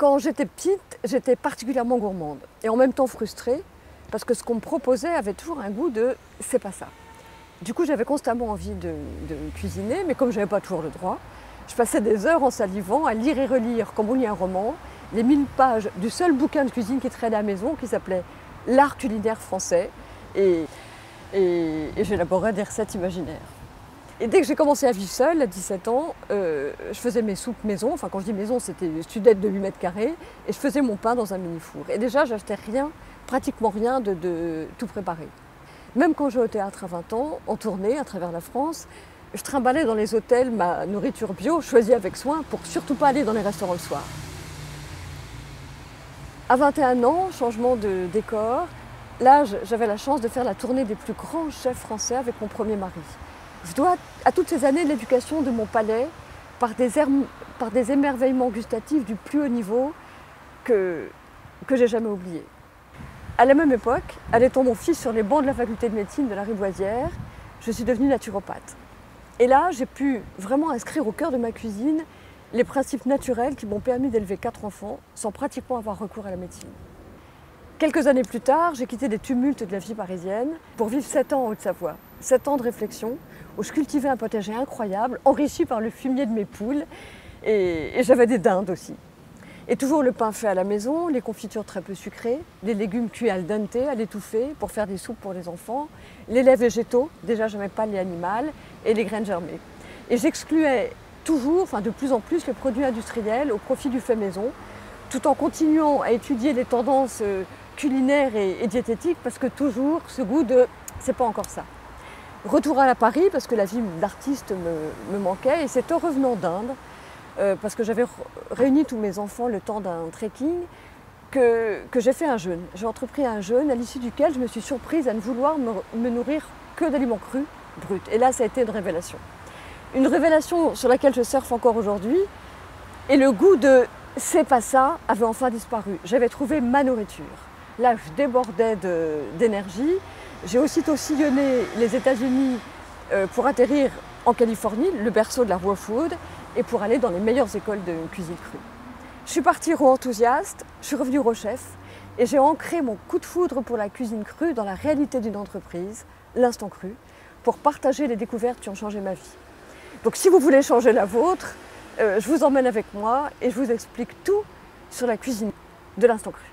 Quand j'étais petite, j'étais particulièrement gourmande et en même temps frustrée parce que ce qu'on me proposait avait toujours un goût de « c'est pas ça ». Du coup, j'avais constamment envie de cuisiner, mais comme je n'avais pas toujours le droit, je passais des heures en salivant à lire et relire, comme on lit un roman, les 1000 pages du seul bouquin de cuisine qui traînait à la maison, qui s'appelait « L'art culinaire français ». Et j'élaborais des recettes imaginaires. Et dès que j'ai commencé à vivre seule, à 17 ans, je faisais mes soupes maison. Enfin, quand je dis maison, c'était une studette de 8 mètres carrés. Et je faisais mon pain dans un mini-four. Et déjà, j'achetais rien, pratiquement rien de tout préparé. Même quand je vais au théâtre à 20 ans, en tournée à travers la France, je trimballais dans les hôtels ma nourriture bio, choisie avec soin, pour surtout pas aller dans les restaurants le soir. À 21 ans, changement de décor, là, j'avais la chance de faire la tournée des plus grands chefs français avec mon premier mari. Je dois à toutes ces années de l'éducation de mon palais par des émerveillements gustatifs du plus haut niveau que j'ai jamais oubliés. À la même époque, allaitant mon fils sur les bancs de la faculté de médecine de la Rivoisière, je suis devenue naturopathe. Et là, j'ai pu vraiment inscrire au cœur de ma cuisine les principes naturels qui m'ont permis d'élever 4 enfants sans pratiquement avoir recours à la médecine. Quelques années plus tard, j'ai quitté les tumultes de la vie parisienne pour vivre 7 ans en Haute-Savoie. 7 ans de réflexion où je cultivais un potager incroyable, enrichi par le fumier de mes poules, et j'avais des dindes aussi. Et toujours le pain fait à la maison, les confitures très peu sucrées, les légumes cuits al dente, à l'étouffer pour faire des soupes pour les enfants, les laits végétaux, déjà je n'aimais pas le lait animal, et les graines germées. Et j'excluais toujours, enfin de plus en plus, les produits industriels au profit du fait maison, tout en continuant à étudier les tendances culinaires et diététiques, parce que toujours ce goût de « c'est pas encore ça ». Retour à Paris, parce que la vie d'artiste me manquait, et c'est en revenant d'Inde, parce que j'avais réuni tous mes enfants le temps d'un trekking, que j'ai fait un jeûne. J'ai entrepris un jeûne à l'issue duquel je me suis surprise à ne vouloir me nourrir que d'aliments crus, bruts. Et là, ça a été une révélation. Une révélation sur laquelle je surfe encore aujourd'hui, et le goût de « c'est pas ça » avait enfin disparu. J'avais trouvé ma nourriture. Là, je débordais d'énergie. J'ai aussitôt sillonné les États-Unis pour atterrir en Californie, le berceau de la raw food, et pour aller dans les meilleures écoles de cuisine crue. Je suis partie raw enthousiaste, je suis revenue raw chef, et j'ai ancré mon coup de foudre pour la cuisine crue dans la réalité d'une entreprise, l'instant cru, pour partager les découvertes qui ont changé ma vie. Donc si vous voulez changer la vôtre, je vous emmène avec moi et je vous explique tout sur la cuisine de l'instant cru.